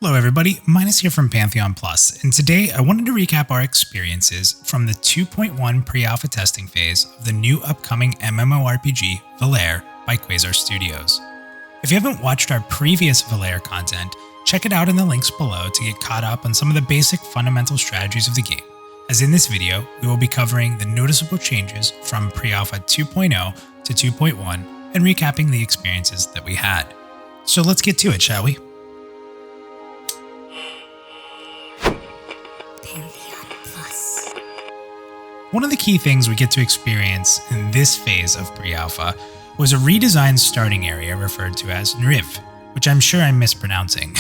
Hello everybody, Minus here from Pantheon Plus, and today I wanted to recap our experiences from the 2.1 pre-alpha testing phase of the new upcoming MMORPG Valar by Quazer Studios. If you haven't watched our previous Valar content, check it out in the links below to get caught up on some of the basic fundamental strategies of the game, as in this video we will be covering the noticeable changes from pre-alpha 2.0 to 2.1 and recapping the experiences that we had. So let's get to it, shall we? One of the key things we get to experience in this phase of pre-alpha was a redesigned starting area referred to as NERIV, which I'm sure I'm mispronouncing.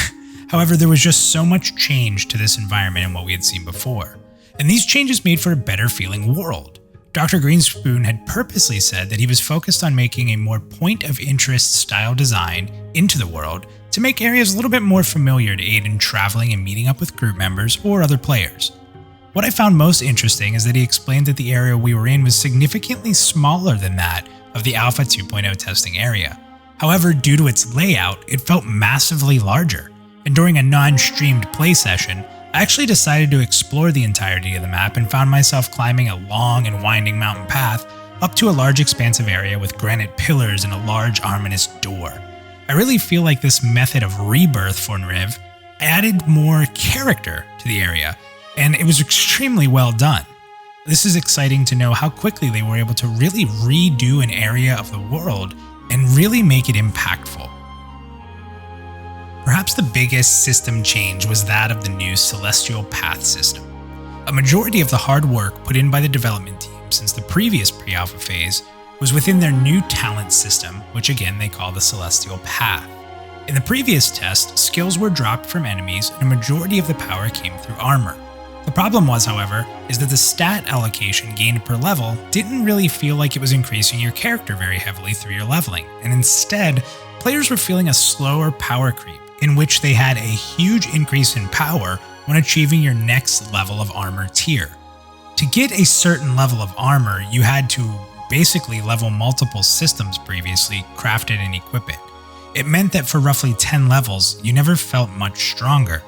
However, there was just so much change to this environment in what we had seen before, and these changes made for a better feeling world. Dr. Greenspoon had purposely said that he was focused on making a more point of interest style design into the world to make areas a little bit more familiar to aid in traveling and meeting up with group members or other players. What I found most interesting is that he explained that the area we were in was significantly smaller than that of the Alpha 2.0 testing area. However, due to its layout, it felt massively larger, and during a non-streamed play session, I actually decided to explore the entirety of the map and found myself climbing a long and winding mountain path up to a large expansive area with granite pillars and a large ominous door. I really feel like this method of rebirth for NERIV added more character to the area, and it was extremely well done. This is exciting to know how quickly they were able to really redo an area of the world and really make it impactful. Perhaps the biggest system change was that of the new Celestial Path system. A majority of the hard work put in by the development team since the previous pre-alpha phase was within their new talent system, which again they call the Celestial Path. In the previous test, skills were dropped from enemies and a majority of the power came through armor. The problem was, however, is that the stat allocation gained per level didn't really feel like it was increasing your character very heavily through your leveling, and instead, players were feeling a slower power creep, in which they had a huge increase in power when achieving your next level of armor tier. To get a certain level of armor, you had to basically level multiple systems previously, craft it and equip it. It meant that for roughly 10 levels, you never felt much stronger.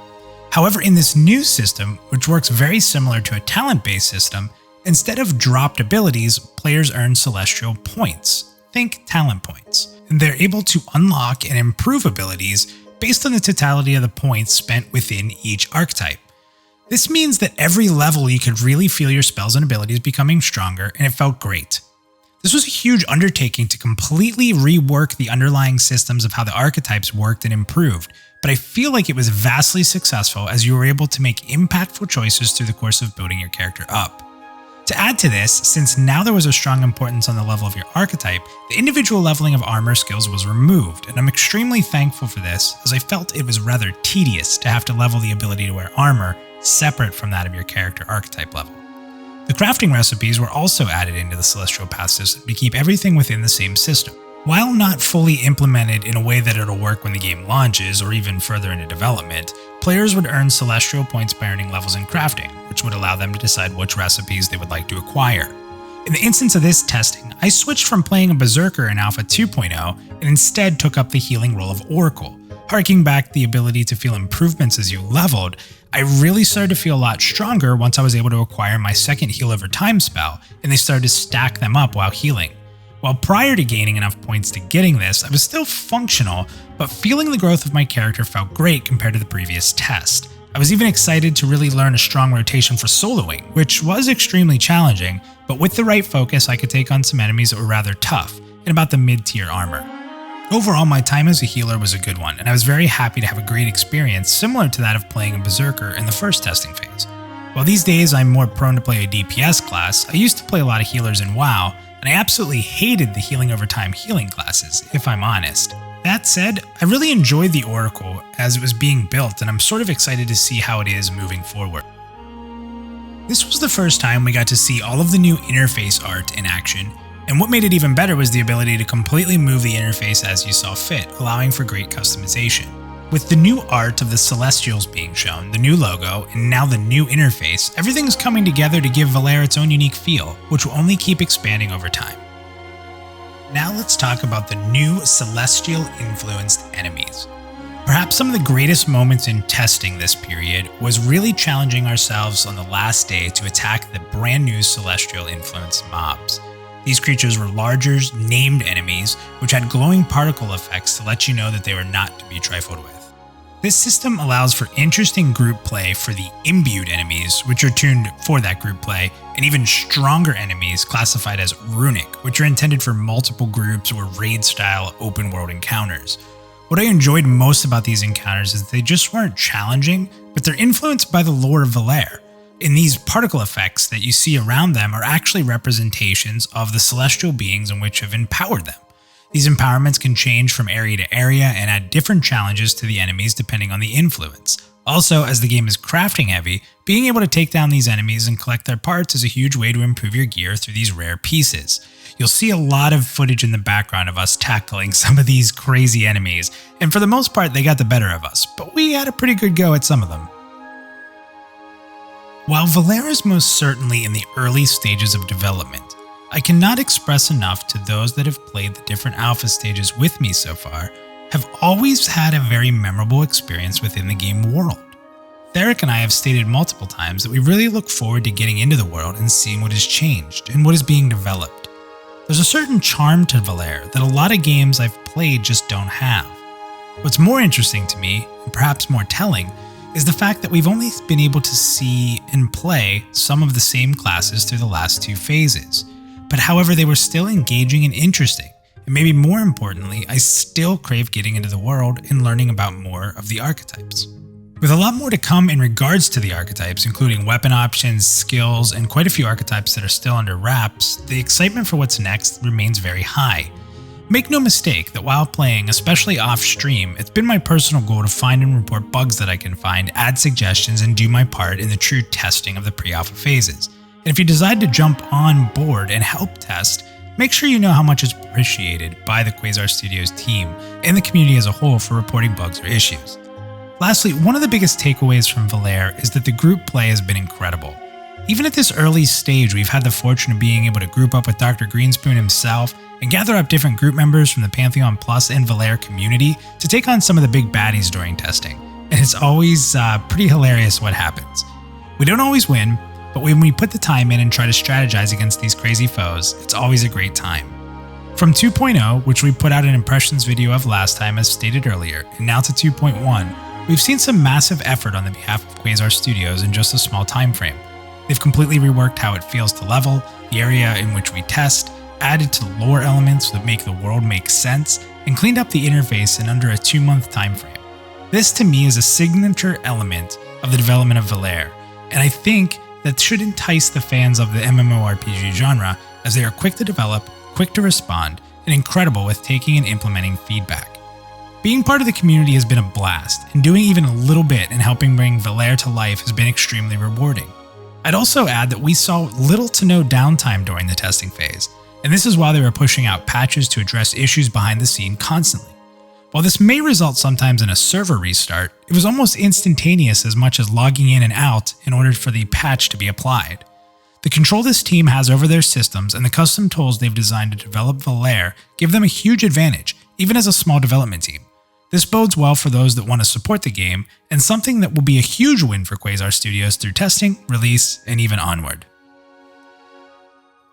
However, in this new system, which works very similar to a talent-based system, instead of dropped abilities, players earn celestial points. Think talent points. And they're able to unlock and improve abilities based on the totality of the points spent within each archetype. This means that every level you could really feel your spells and abilities becoming stronger, and it felt great. This was a huge undertaking to completely rework the underlying systems of how the archetypes worked and improved, but I feel like it was vastly successful as you were able to make impactful choices through the course of building your character up. To add to this, since now there was a strong importance on the level of your archetype, the individual leveling of armor skills was removed, and I'm extremely thankful for this, as I felt it was rather tedious to have to level the ability to wear armor separate from that of your character archetype level. The crafting recipes were also added into the Celestial Path system to keep everything within the same system. While not fully implemented in a way that it'll work when the game launches or even further into development, players would earn celestial points by earning levels in crafting, which would allow them to decide which recipes they would like to acquire. In the instance of this testing, I switched from playing a Berserker in Alpha 2.0 and instead took up the healing role of Oracle. Harking back the ability to feel improvements as you leveled, I really started to feel a lot stronger once I was able to acquire my second heal over time spell, and they started to stack them up while healing. While prior to gaining enough points to getting this, I was still functional, but feeling the growth of my character felt great compared to the previous test. I was even excited to really learn a strong rotation for soloing, which was extremely challenging, but with the right focus I could take on some enemies that were rather tough, in about the mid-tier armor. Overall, my time as a healer was a good one, and I was very happy to have a great experience similar to that of playing a Berserker in the first testing phase. While these days I'm more prone to play a DPS class, I used to play a lot of healers in WoW, and I absolutely hated the healing over time healing classes, if I'm honest. That said, I really enjoyed the Oracle as it was being built, and I'm sort of excited to see how it is moving forward. This was the first time we got to see all of the new interface art in action, and what made it even better was the ability to completely move the interface as you saw fit, allowing for great customization. With the new art of the Celestials being shown, the new logo, and now the new interface, everything's coming together to give Valar its own unique feel, which will only keep expanding over time. Now let's talk about the new Celestial-influenced enemies. Perhaps some of the greatest moments in testing this period was really challenging ourselves on the last day to attack the brand new celestial influence mobs. These creatures were larger, named enemies, which had glowing particle effects to let you know that they were not to be trifled with. This system allows for interesting group play for the imbued enemies, which are tuned for that group play, and even stronger enemies classified as runic, which are intended for multiple groups or raid-style open-world encounters. What I enjoyed most about these encounters is that they just weren't challenging, but they're influenced by the lore of Valar. And these particle effects that you see around them are actually representations of the celestial beings in which have empowered them. These empowerments can change from area to area and add different challenges to the enemies depending on the influence. Also, as the game is crafting heavy, being able to take down these enemies and collect their parts is a huge way to improve your gear through these rare pieces. You'll see a lot of footage in the background of us tackling some of these crazy enemies, and for the most part they got the better of us, but we had a pretty good go at some of them. While Valar is most certainly in the early stages of development, I cannot express enough to those that have played the different alpha stages with me so far, have always had a very memorable experience within the game world. Theric and I have stated multiple times that we really look forward to getting into the world and seeing what has changed and what is being developed. There's a certain charm to Valar that a lot of games I've played just don't have. What's more interesting to me, and perhaps more telling, is the fact that we've only been able to see and play some of the same classes through the last two phases. But however, they were still engaging and interesting, and maybe more importantly, I still crave getting into the world and learning about more of the archetypes. With a lot more to come in regards to the archetypes, including weapon options, skills, and quite a few archetypes that are still under wraps, the excitement for what's next remains very high. Make no mistake that while playing, especially off-stream, it's been my personal goal to find and report bugs that I can find, add suggestions, and do my part in the true testing of the pre-alpha phases. And if you decide to jump on board and help test, make sure you know how much is appreciated by the Quazer Studios team and the community as a whole for reporting bugs or issues. Lastly, one of the biggest takeaways from Valar is that the group play has been incredible. Even at this early stage, we've had the fortune of being able to group up with Dr. Greenspoon himself and gather up different group members from the Pantheon Plus and Valar community to take on some of the big baddies during testing. And it's always pretty hilarious what happens. We don't always win, but when we put the time in and try to strategize against these crazy foes, it's always a great time. From 2.0, which we put out an impressions video of last time as stated earlier, and now to 2.1, we've seen some massive effort on the behalf of Quazer Studios in just a small time frame. They've completely reworked how it feels to level, the area in which we test, added to the lore elements that make the world make sense, and cleaned up the interface in under a 2-month time frame. This to me is a signature element of the development of Valar, and I think that should entice the fans of the MMORPG genre, as they are quick to develop, quick to respond, and incredible with taking and implementing feedback. Being part of the community has been a blast, and doing even a little bit in helping bring Valar to life has been extremely rewarding. I'd also add that we saw little to no downtime during the testing phase, and this is while they were pushing out patches to address issues behind the scene constantly. While this may result sometimes in a server restart, it was almost instantaneous as much as logging in and out in order for the patch to be applied. The control this team has over their systems and the custom tools they've designed to develop Valar give them a huge advantage, even as a small development team. This bodes well for those that want to support the game, and something that will be a huge win for Quazer Studios through testing, release, and even onward.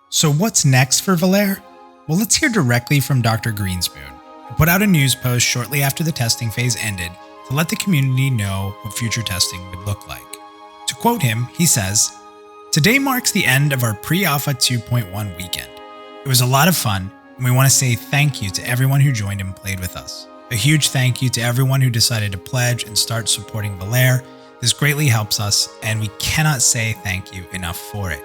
So what's next for Valar? Well, let's hear directly from Dr. Greenspoon, who put out a news post shortly after the testing phase ended to let the community know what future testing would look like. To quote him, he says, "Today marks the end of our pre-alpha 2.1 weekend. It was a lot of fun, and we want to say thank you to everyone who joined and played with us. A huge thank you to everyone who decided to pledge and start supporting Valar. This greatly helps us, and we cannot say thank you enough for it.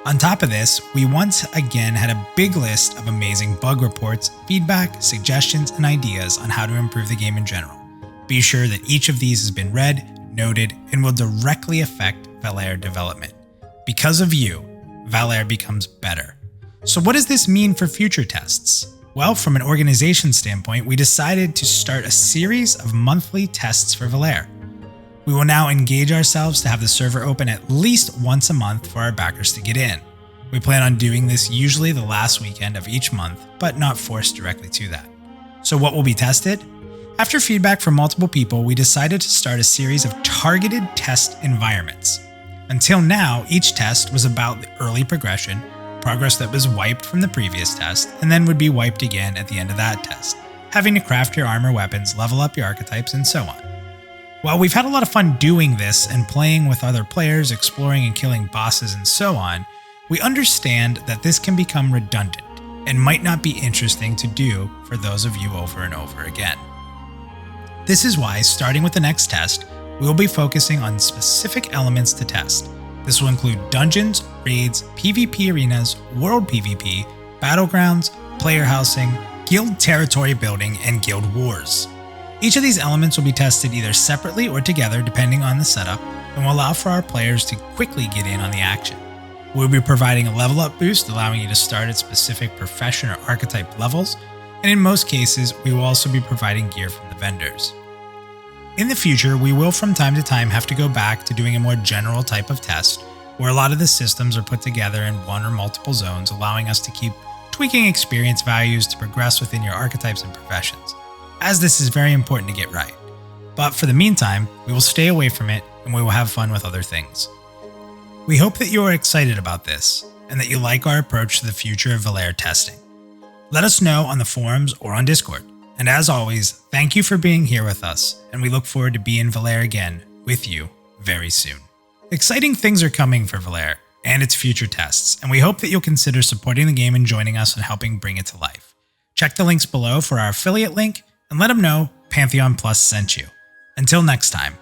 On top of this, we once again had a big list of amazing bug reports, feedback, suggestions, and ideas on how to improve the game in general. Be sure that each of these has been read, noted, and will directly affect Valar development. Because of you, Valar becomes better. So what does this mean for future tests? Well, from an organization standpoint, we decided to start a series of monthly tests for Valar. We will now engage ourselves to have the server open at least once a month for our backers to get in. We plan on doing this usually the last weekend of each month, but not forced directly to that. So what will be tested? After feedback from multiple people, we decided to start a series of targeted test environments. Until now, each test was about the early progression, progress that was wiped from the previous test, and then would be wiped again at the end of that test, having to craft your armor weapons, level up your archetypes, and so on. While we've had a lot of fun doing this and playing with other players, exploring and killing bosses and so on, we understand that this can become redundant and might not be interesting to do for those of you over and over again. This is why, starting with the next test, we will be focusing on specific elements to test. This will include dungeons, raids, PvP arenas, world PvP, battlegrounds, player housing, guild territory building, and guild wars. Each of these elements will be tested either separately or together depending on the setup, and will allow for our players to quickly get in on the action. We'll be providing a level up boost, allowing you to start at specific profession or archetype levels, and in most cases, we will also be providing gear from the vendors. In the future, we will from time to time have to go back to doing a more general type of test, where a lot of the systems are put together in one or multiple zones, allowing us to keep tweaking experience values to progress within your archetypes and professions, as this is very important to get right. But for the meantime, we will stay away from it and we will have fun with other things. We hope that you are excited about this, and that you like our approach to the future of Valar testing. Let us know on the forums or on Discord. And as always, thank you for being here with us, and we look forward to being Valar again with you very soon. Exciting things are coming for Valar and its future tests, and we hope that you'll consider supporting the game and joining us and helping bring it to life. Check the links below for our affiliate link, and let them know Pantheon Plus sent you. Until next time.